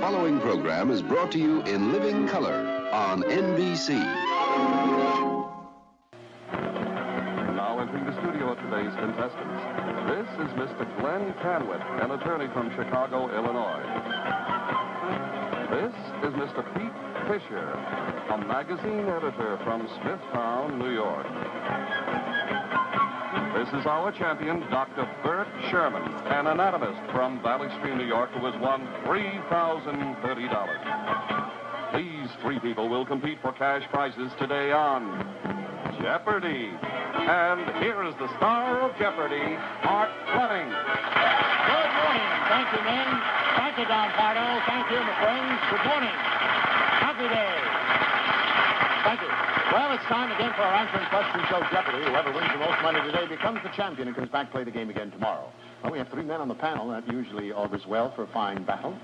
following program is brought to you in living color on NBC. Now entering the studio of today's contestants. This is Mr. Glenn Canwett, an attorney from Chicago, Illinois. This is Mr. Pete Fisher, a magazine editor from Smithtown, New York. This is our champion, Dr. Bert Sherman, an anatomist from Valley Stream, New York, who has won $3,030. These three people will compete for cash prizes today on Jeopardy! And here is the star of Jeopardy, Art Fleming. Good morning. Thank you, men. Thank you, Don Pardo. Thank you, my friends. Good morning. Happy day. Thank you. Well, it's time again for our answering question show, Jeopardy! Whoever wins the most money today becomes the champion and comes back to play the game again tomorrow. Well, we have three men on the panel. That usually augurs well for a fine battle.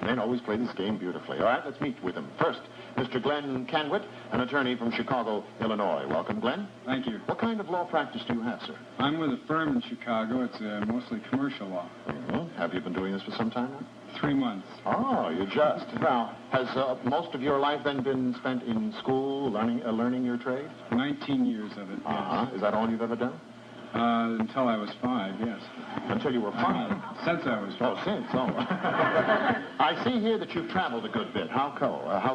Men always play this game beautifully. All right, let's meet with them. First, Mr. Glenn Canwett, an attorney from Chicago, Illinois. Welcome, Glenn. Thank you. What kind of law practice do you have, sir? I'm with a firm in Chicago. It's mostly commercial law. Mm-hmm. Have you been doing this for some time now? 3 months. Oh, you just. Now, has most of your life then been spent in school, learning your trade? 19 years of it, yes. Is that all you've ever done? Until I was 5, yes. Until you were 5? Since I was 5. Oh, since. Oh. I see here that you've traveled a good bit. How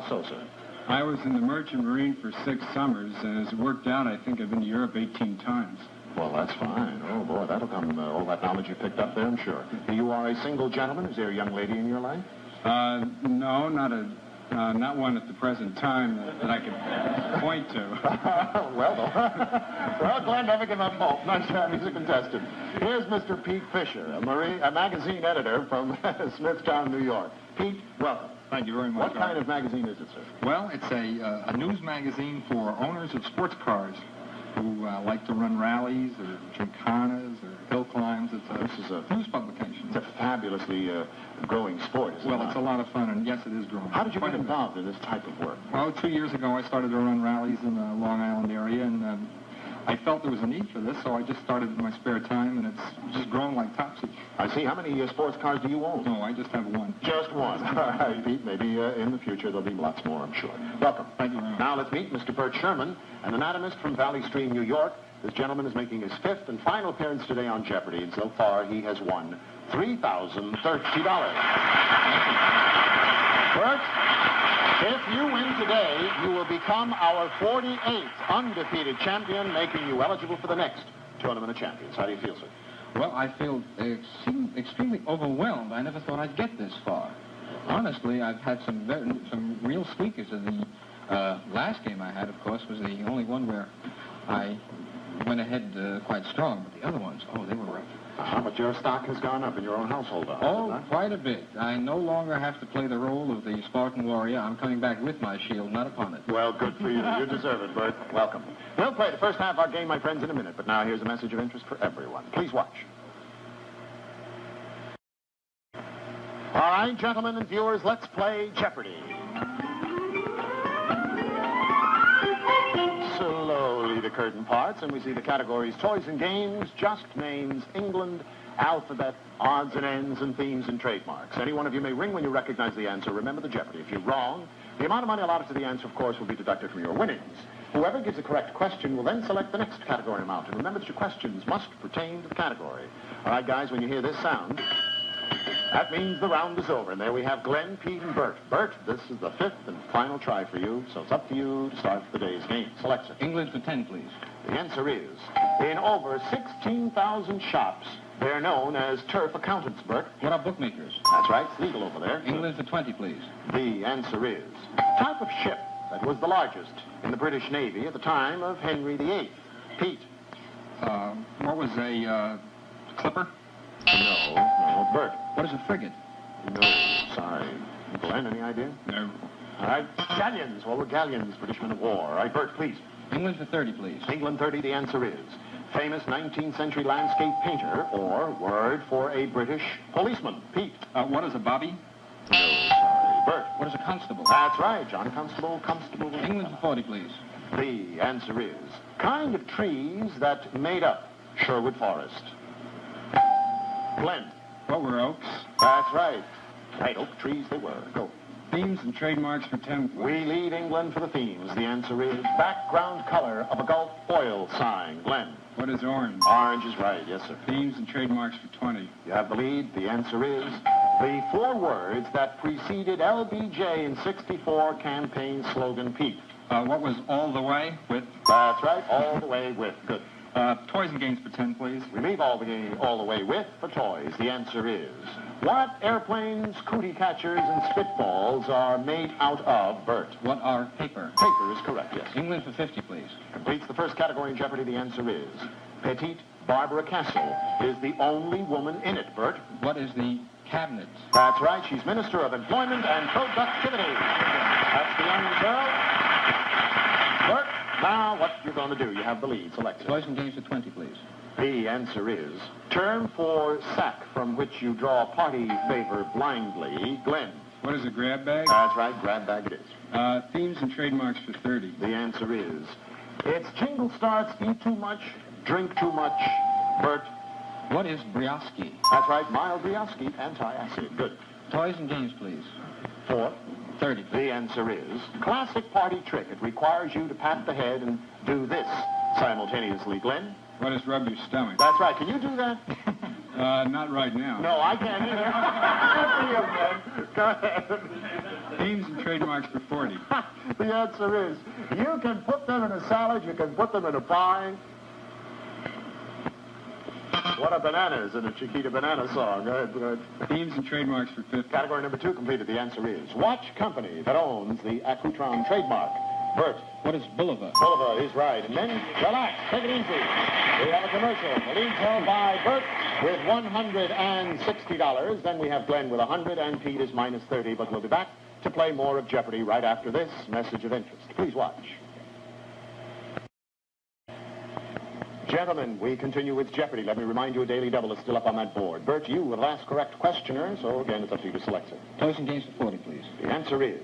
so, sir? I was in the Merchant Marine for 6 summers, and as it worked out, I think I've been to Europe 18 times. Well, that's fine. Oh, boy, that'll come, all that knowledge you picked up there, I'm sure. You are a single gentleman? Is there a young lady in your life? No, not one at the present time that I can point to. Well, Glenn, never give up hope. Nice to have you as a contestant. Here's Mr. Pete Fisher, a magazine editor from Smithtown, New York. Pete, welcome. Thank you very much. What kind of magazine is it, sir? Well, it's a news magazine for owners of sports cars who like to run rallies or gymkhanas or hill climbs. This is a news publication. It's a fabulously growing sport, isn't it? Well, it's a lot of fun, and yes, it is growing. How did you get involved in this type of work? Well, 2 years ago, I started to run rallies in the Long Island area, and I felt there was a need for this, so I just started in my spare time, and it's just grown like topsy. I see. How many sports cars do you own? No, I just have one. Just one. All right, Pete. Maybe in the future there'll be lots more, I'm sure. Welcome. Thank you very much. Now let's meet Mr. Bert Sherman, an anatomist from Valley Stream, New York. This gentleman is making his 5th and final appearance today on Jeopardy, and so far he has won $3,030. Bert, if you win today, you will become our 48th undefeated champion, making you eligible for the next Tournament of Champions. How do you feel, sir? Well, I feel extremely overwhelmed. I never thought I'd get this far. Honestly, I've had some real squeakers. The last game I had, of course, was the only one where I went ahead quite strong. But the other ones, they were rough. But your stock has gone up in your own household, quite a bit. I no longer have to play the role of the Spartan warrior. I'm coming back with my shield, not upon it. Well, good for you. You deserve it, Bert. Welcome. We'll play the first half of our game, my friends, in a minute. But now here's a message of interest for everyone. Please watch. All right, gentlemen and viewers, let's play Jeopardy! Slowly the curtain parts, and we see the categories toys and games, just names, England, alphabet, odds and ends, and themes and trademarks. Any one of you may ring when you recognize the answer. Remember the Jeopardy. If you're wrong, the amount of money allotted to the answer, of course, will be deducted from your winnings. Whoever gives the correct question will then select the next category amount. And remember that your questions must pertain to the category. All right, guys, when you hear this sound, that means the round is over. And there we have Glenn, Pete, and Bert. Bert, this is the 5th and final try for you, so it's up to you to start the day's game. Select it. England for 10, please. The answer is, in over 16,000 shops, they're known as turf accountants, Bert. What are bookmakers? That's right. It's legal over there. England for 20, please. The answer is, type of ship that was the largest in the British Navy at the time of Henry VIII. Pete. What was a clipper? No, Bert. What is a frigate? No, sorry. Glenn, any idea? No. All right. Galleons. What were galleons? British men of war. All right, Bert, please. England for 30, please. England 30, the answer is famous 19th century landscape painter, or word for a British policeman. Pete. What is a bobby? No, sorry. Bert. What is a constable? That's right, John Constable. England for 40, please. The answer is kind of trees that made up Sherwood Forest. Glenn. What were oaks? That's right. Right, oak trees they were. Go. Themes and trademarks for 10 please. We lead England for the themes. The answer is background color of a Gulf oil sign. Glenn. What is orange? Orange is right. Yes, sir. Themes and trademarks for 20. You have the lead. The answer is the 4 words that preceded LBJ in '64 campaign slogan, Pete. What was all the way with? That's right. All the way with. Good. Toys and games for 10, please. We leave all the way with for toys. The answer is what airplanes, cootie catchers, and spitballs are made out of, Bert? What are paper? Paper is correct, yes. England for 50, please. Completes the first category in Jeopardy. The answer is Petite Barbara Castle is the only woman in it, Bert. What is the cabinet? That's right. She's Minister of Employment and Productivity. That's the young girl. Bert, now what you're going to do. You have the lead. Select it. Toys and games for 20, please. The answer is term for sack from which you draw party favor blindly. Glenn. What is a grab bag? That's right. Grab bag it is. Themes and trademarks for 30. The answer is its jingle starts, eat too much, drink too much. Bert. What is brioche? That's right. Mild brioche, anti-acid. Good. Toys and games, please. 4. 30. The answer is classic party trick. It requires you to pat the head and do this simultaneously. Glenn? What is rub your stomach? That's right. Can you do that? Not right now. No, I can't either. Go ahead. Themes and trademarks for 40. The answer is you can put them in a salad, you can put them in a pie. What are bananas in a Chiquita Banana song? Go ahead. Themes and trademarks for 50. Category number 2 completed. The answer is watch company that owns the Accutron trademark. Bert. What is Boulevard? Boulevard is right. And then relax. Take it easy. We have a commercial. The lead's held by Bert with $160. Then we have Glenn with 100 and Pete is minus 30. But we'll be back to play more of Jeopardy right after this message of interest. Please watch. Gentlemen, we continue with Jeopardy. Let me remind you, a daily double is still up on that board. Bert, you were the last correct questioner, so again, it's up to you to select it. Toys and games for 40, please. The answer is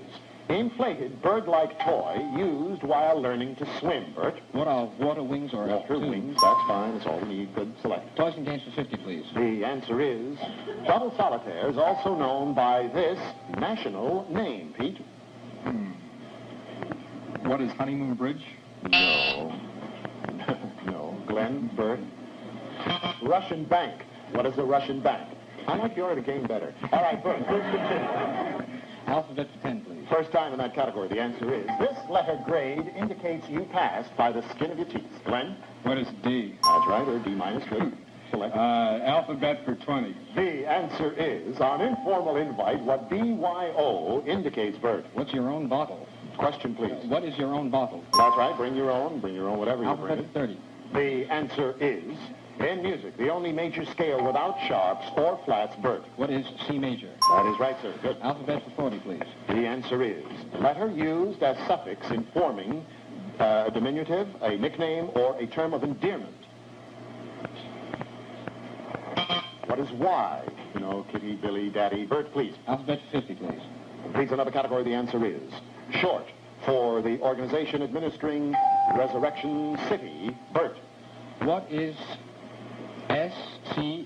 inflated bird-like toy used while learning to swim. Bert? What are water wings or Water wings, that's fine. That's all we need. Good. Select. Toys and games for 50, please. The answer is double solitaire is also known by this national name. Pete? What is Honeymoon Bridge? No. No. Glenn? Bert? Russian bank. What is a Russian bank? I like you already game better. All right, Bert, please continue. Alphabet for 10, please. First time in that category, the answer is this letter grade indicates you passed by the skin of your teeth. Glenn? What is D? That's right, or D minus. Good. Select. Alphabet for 20. The answer is, on informal invite, what BYO indicates, Bert. What's your own bottle? Question, please. What is your own bottle? That's right, bring your own, whatever you Alphabet bring. for 30. The answer is, in music, the only major scale without sharps or flats, Bert. What is C major? That is right, sir. Good. Alphabet for 40, please. The answer is, letter used as suffix in forming a diminutive, a nickname, or a term of endearment. What is Y? You know, Kitty, Billy, Daddy. Bert, please. Alphabet for 50, please. Please, another category. The answer is short for the organization administering Resurrection City. Bert. What is SCLC?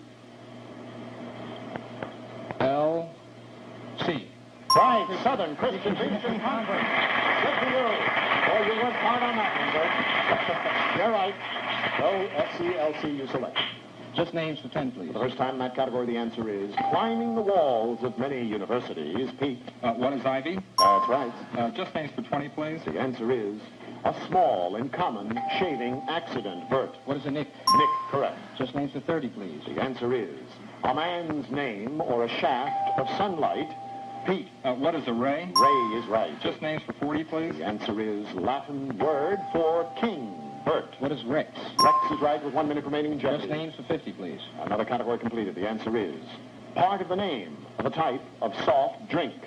Right, Southern Christian Legion Conference. Good for you. Oh, you worked hard on that one, Bert. You're right. So, SCLC you select. Just names for 10, please. For the first time in that category, the answer is climbing the walls of many universities. Pete. What is Ivy? That's right. Just names for 20, please. The answer is a small and common shaving accident. Bert. What is a nick? Nick, correct. Just names for 30, please. The answer is a man's name or a shaft of sunlight. Pete. What is a ray? Ray is right. Just names for 40, please. The answer is Latin word for king. Bert. What is Rex? Rex is right with 1 minute remaining in Jeopardy. Just names for 50, please. Another category completed. The answer is part of the name of a type of soft drink.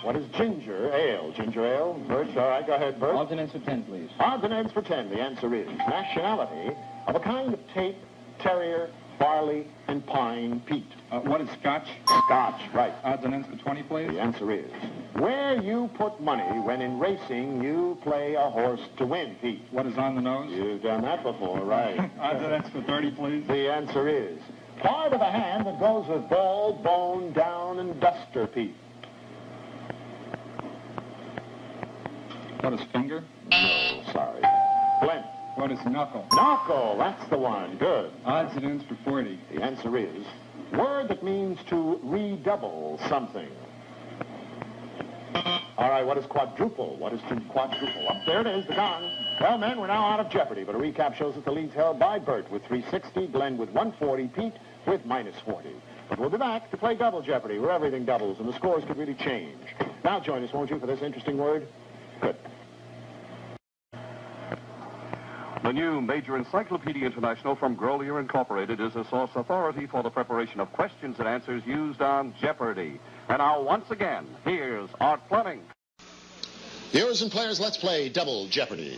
What is ginger ale? Ginger ale? Bert, all right, go ahead, Bert. Odds and ends for 10, please. Odds and ends for 10. The answer is nationality of a kind of tape terrier barley, and pine, Pete. What is scotch? Scotch, right. Odds and ends for 20, please. The answer is where you put money when in racing you play a horse to win, Pete. What is on the nose? You've done that before, right. Odds and ends for 30, please. The answer is part of the hand that goes with ball, bone, down, and duster, Pete. What is finger? No, sorry. Glenn. What is knuckle? Knuckle, that's the one. Good. Odds and ends for 40. The answer is word that means to redouble something. All right, what is quadruple? What is to quadruple? Up there it is, the gong. Well, men, we're now out of jeopardy, but a recap shows that the lead's held by Bert with 360, Glenn with 140, Pete with minus 40. But we'll be back to play double jeopardy, where everything doubles and the scores could really change. Now join us, won't you, for this interesting word? Good. The new Major Encyclopedia International from Grolier Incorporated is a source authority for the preparation of questions and answers used on Jeopardy. And now, once again, here's Art Fleming. Viewers and players, let's play double jeopardy.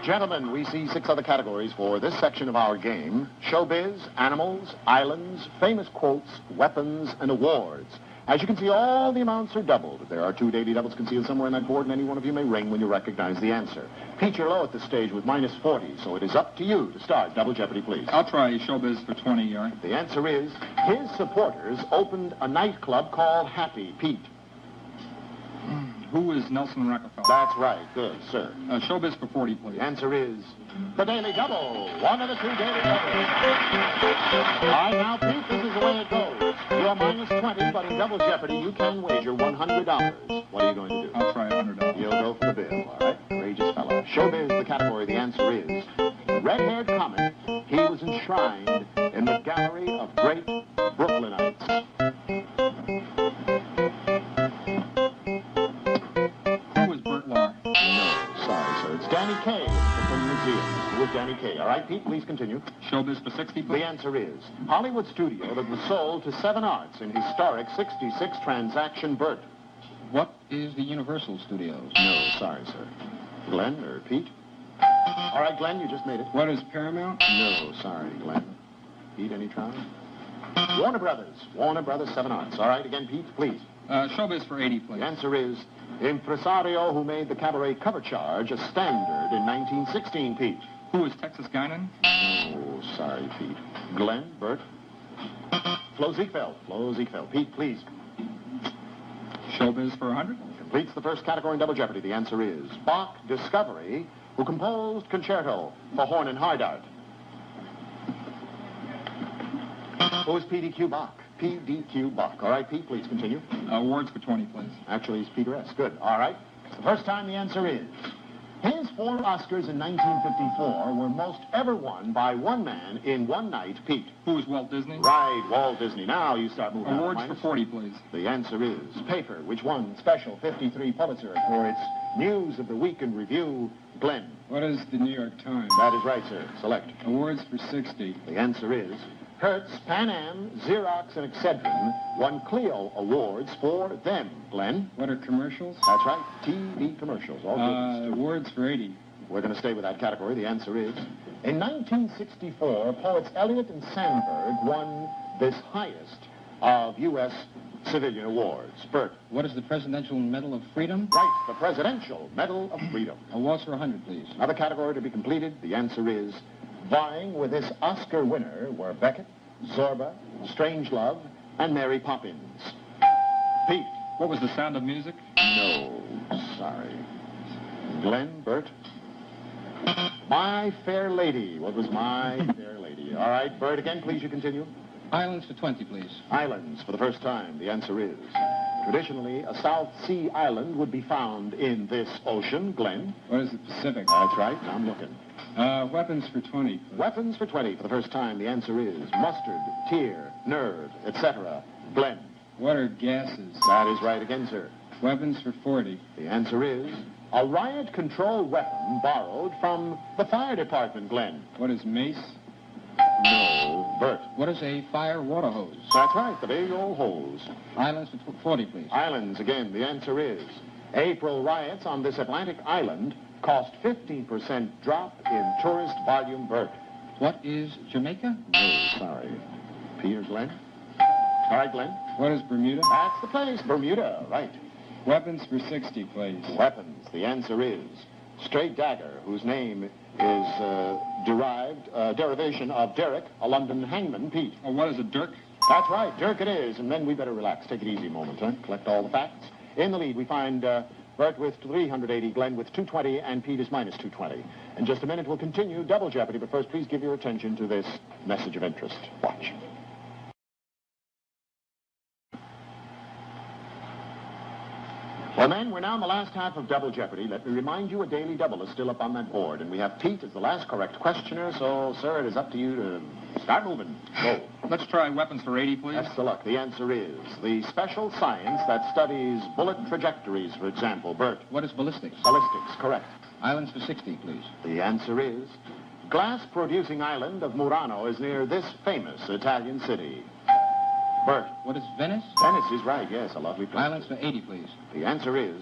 Gentlemen, we see 6 other categories for this section of our game: showbiz, animals, islands, famous quotes, weapons, and awards. As you can see, all the amounts are doubled. There are 2 daily doubles concealed somewhere on that board, and any one of you may ring when you recognize the answer. Pete, you're low at this stage with minus 40, so it is up to you to start. Double jeopardy, please. I'll try showbiz for 20, Yard. The answer is his supporters opened a nightclub called Happy, Pete. Who is Nelson Rockefeller? That's right. Good, sir. Showbiz for 40, please. The answer is the Daily Double. One of the 2 daily doubles. All right, now, Pete, this is the way it goes. You're minus 20, but in double jeopardy, you can wager $100. What are you going to do? I'll try $100. You'll go for the bill, all right? Courageous fellow. Showbiz, the category. The answer is red-haired comic. He was enshrined in the gallery of great Brooklynites. Danny Kaye from the museum. Who is Danny Kaye? All right, Pete, please continue. Showbiz for 60, please. The answer is Hollywood studio that was sold to 7 Arts in historic 66 transaction Bert. What is the Universal Studios? No, sorry, sir. Glenn or Pete? All right, Glenn, you just made it. What is Paramount? No, sorry, Glenn. Pete, any try? Warner Brothers. Warner Brothers, 7 Arts. All right, again, Pete, please. Showbiz for 80, please. The answer is impresario who made the cabaret cover charge a standard in 1916, Pete. Who is Texas Guinan? Oh, sorry, Pete. Glenn, Bert. Flo Ziegfeld. Flo Ziegfeld. Pete, please. Showbiz for 100? Completes the first category in double jeopardy. The answer is Bach Discovery, who composed Concerto for Horn and Hardart. Who is P.D.Q. Bach? P.D.Q. Bach. All right, Pete, please continue. Awards for 20, please. Actually, it's Peter S. Good. All right. The first time the answer is his 4 Oscars in 1954 were most ever won by one man in one night, Pete. Who is Walt Disney? Right, Walt Disney. Now you start moving Awards on. for 40, please. The answer is Paper, which won special 53 Pulitzer for its News of the Week in Review. Glenn. What is the New York Times? That is right, sir. Select. Awards for 60. The answer is Hertz, Pan Am, Xerox, and Excedrin won Clio Awards for them. Glenn? What are commercials? That's right. TV commercials. All good. Awards for 80. We're going to stay with that category. The answer is in 1964, poets Eliot and Sandberg won this highest of U.S. civilian awards. Bert. What is the Presidential Medal of Freedom? Right, the Presidential Medal of Freedom. Awards for 100, please. Another category to be completed. The answer is vying with this Oscar winner were Beckett, Zorba, Strangelove, and Mary Poppins. Pete. What was the Sound of Music? No, sorry. Glenn, Bert. My Fair Lady. What was My Fair Lady? All right, Bert, again, please, you continue. Islands for 20, please. Islands for the first time. The answer is traditionally a South Sea island would be found in this ocean. Glenn. What is the Pacific? That's right. Now I'm looking. Weapons for 20. Weapons for 20 for the first time. The answer is mustard, tear, nerve, etc. Glenn. What are gases? That is right again, sir. Weapons for 40. The answer is a riot control weapon borrowed from the fire department. Glenn. What is mace? No. Bert. What is a fire water hose? That's right, the big old hose. Islands for 40, please. Islands, again, the answer is April riots on this Atlantic island cost 15% drop in tourist volume, Bert. What is Jamaica? No, sorry. Peter, Glenn? All right, Glenn. What is Bermuda? That's the place, Bermuda, right. Weapons for 60, please. Weapons. The answer is straight dagger, whose name is derivation of Derek, a London hangman, Pete. Oh, what is a dirk? That's right, Dirk it is. And then we better relax. Take it easy a moment, huh? Collect all the facts. In the lead, we find Bert with 380, Glenn with 220, and Pete is minus 220. In just a minute, we'll continue Double Jeopardy, but first, please give your attention to this message of interest. Watch. Well, men, we're now in the last half of Double Jeopardy. Let me remind you, a daily double is still up on that board, and we have Pete as the last correct questioner, so, sir, it is up to you to start moving. Go. Let's try weapons for 80, please. That's the luck. The answer is the special science that studies bullet trajectories, for example. Bert. What is ballistics? Ballistics, correct. Islands for 60, please. The answer is glass-producing island of Murano is near this famous Italian city. Bert. What is Venice? Venice is right, yes, a lovely place. Islands for 80, please. The answer is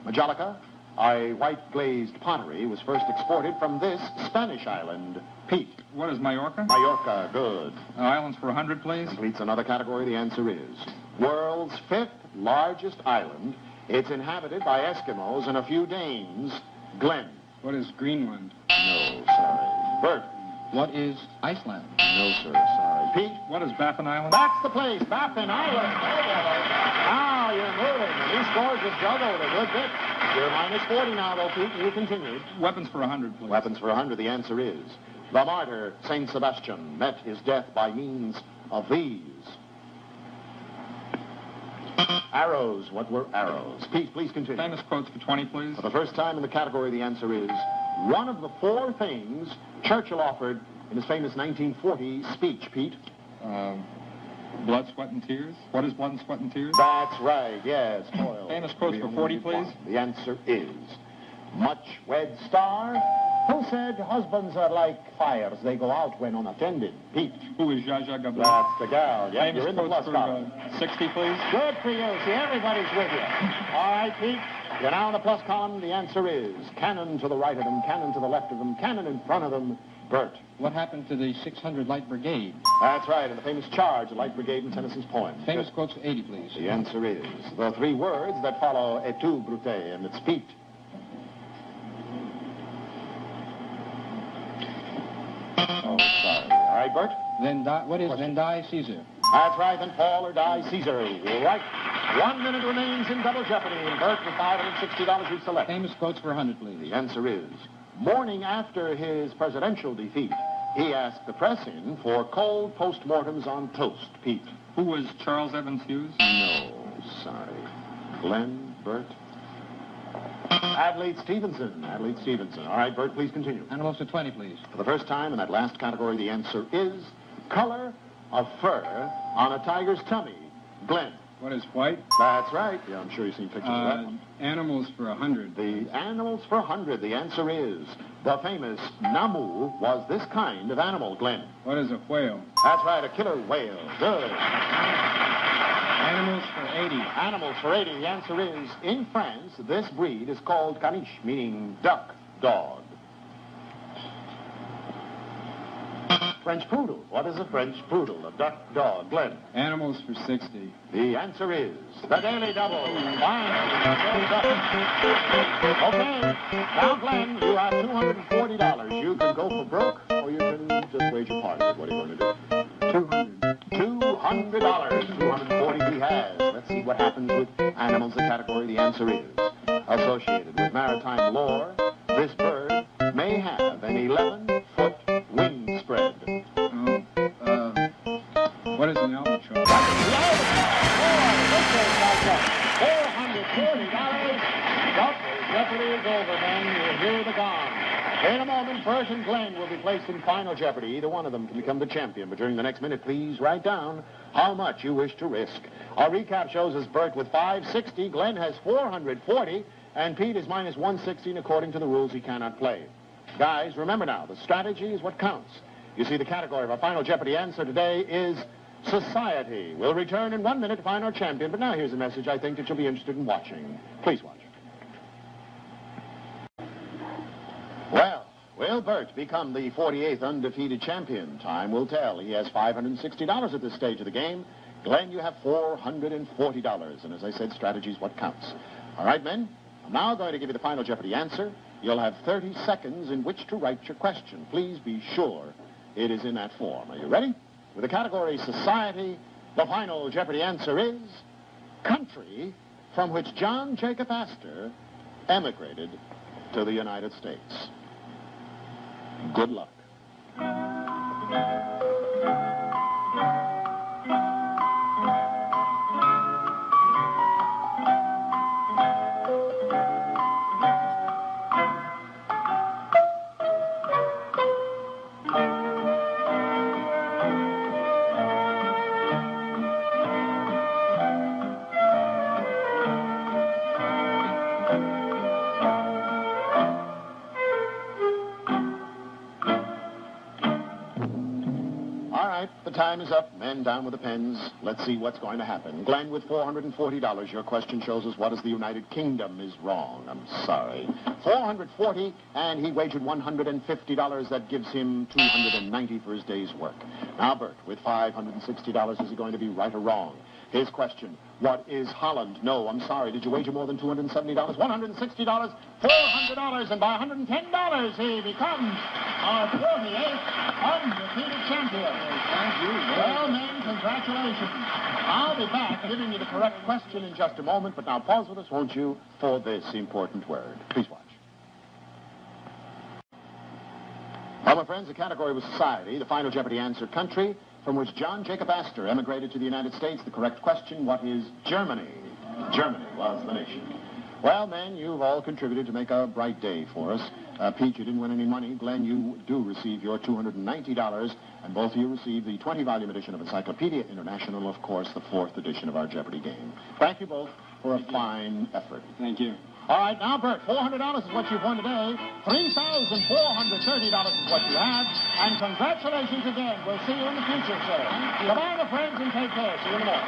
Majolica, a white glazed pottery, was first exported from this Spanish island. Pete. What is Mallorca? Mallorca, good. Islands for 100, please. Completes another category. The answer is world's 5th largest island. It's inhabited by Eskimos and a few Danes. Glenn. What is Greenland? No, sorry. Bert. What is Iceland? No, sir, sorry. Pete. What is Baffin Island? That's the place, Baffin Island. Now you're moving. And he scores with juggled a good bit. You're minus 40 now, though, Pete. You continue. Weapons for 100, please. Weapons for 100. The answer is the martyr, Saint Sebastian, met his death by means of these. Arrows. What were arrows? Pete, please continue. Famous quotes for 20, please. For the first time in the category, the answer is one of the 4 things Churchill offered in his famous 1940 speech. Pete? Blood, sweat, and tears. What is blood, sweat, and tears? That's right, yes. Toil. Famous quotes for 40, please. The answer is much wed star who said husbands are like fires. They go out when unattended. Pete? Who is Zsa Zsa Gabor? That's the gal. Yeah, Famous you're in the plus quotes column. for 60, please. Good for you. See, everybody's with you. All right, Pete. You're now in the plus column. The answer is cannon to the right of them, cannon to the left of them, cannon in front of them. Bert. What happened to the 600 Light Brigade? That's right, and the famous charge, the Light Brigade in Tennyson's poem. Famous quotes for 80, please. The answer is the 3 words that follow et tu, Brute, and it's Pete. Oh, sorry. All right, Bert? What is then die Caesar? That's right, then Paul or die Caesar. Right. 1 minute remains in Double Jeopardy, and Bert with $560 we select. Famous quotes for 100, please. The answer is, morning after his presidential defeat, he asked the press in for cold postmortems on toast. Pete. Who was Charles Evans Hughes? No, sorry. Glenn, Bert? Adelaide Stevenson. Adelaide Stevenson. All right, Bert, please continue. Animals for 20, please. For the first time in that last category, the answer is color of fur on a tiger's tummy. Glenn. What is white? That's right. Yeah, I'm sure you've seen pictures of that one. Animals for 100. The animals for 100. The answer is the famous Namu was this kind of animal. Glenn. What is a whale? That's right, a killer whale. Good. Animals for 80. Animals for 80. The answer is, in France, this breed is called caniche, meaning duck dog. French poodle. What is a French poodle? A duck dog. Glenn. Animals for 60. The answer is the Daily Double. Fine. Okay. Now, Glenn, you have $240. You can go for broke, or you can just wager part of it. What are you going to do? 200. $200. 240 he has. Let's see what happens with animals, the category. The answer is associated with maritime lore. This bird may have an 11-foot wing spread. What is an albatross? $440. Jeopardy is over, men. You'll hear the gong. In a moment, Bert and Glenn will be placed in final Jeopardy. Either one of them can become the champion. But during the next minute, please write down how much you wish to risk. Our recap shows us Bert with 560, Glenn has 440, and Pete is minus 160, and according to the rules, he cannot play. Guys, remember now, the strategy is what counts. You see, the category of our final Jeopardy answer today is society. We'll return in 1 minute to find our champion, but now here's a message I think that you'll be interested in watching. Please watch. Will Bert become the 48th undefeated champion? Time will tell. He has $560 at this stage of the game. Glenn, you have $440. And as I said, strategy's what counts. All right, men, I'm now going to give you the final Jeopardy answer. You'll have 30 seconds in which to write your question. Please be sure it is in that form. Are you ready? With the category Society, the final Jeopardy answer is country from which John Jacob Astor emigrated to the United States. Good luck. The time is up. Men, down with the pens. Let's see what's going to happen. Glenn, with $440, your question shows us what is the United Kingdom is wrong. I'm sorry. $440, and he wagered $150. That gives him $290 for his day's work. Now, Bert, with $560, is he going to be right or wrong? His question, what is Holland? No, I'm sorry. Did you wager more than $270? $160, $400, and by $110, he becomes our 48th undefeated champion. Thank you. Well, men, congratulations. I'll be back giving you the correct question in just a moment, but now pause with us, won't you, for this important word. Please watch. Well, my friends, the category was society. The final Jeopardy answer, country from which John Jacob Astor emigrated to the United States. The correct question, what is Germany? Germany was the nation. Well, men, you've all contributed to make a bright day for us. Pete, you didn't win any money. Glenn, you do receive your $290, and both of you receive the 20-volume edition of Encyclopedia International, of course, the 4th edition of our Jeopardy game. Thank you both for a fine effort. Thank you. All right, now, Bert, $400 is what you've won today. $3,430 is what you have. And congratulations again. We'll see you in the future, sir. Goodbye, my friends, and take care. See you in the morning.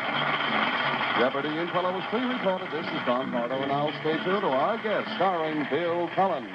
Jeopardy! Inquilla was pre-recorded. This is Don Pardo, and now stay tuned to our guest, starring Bill Cullen.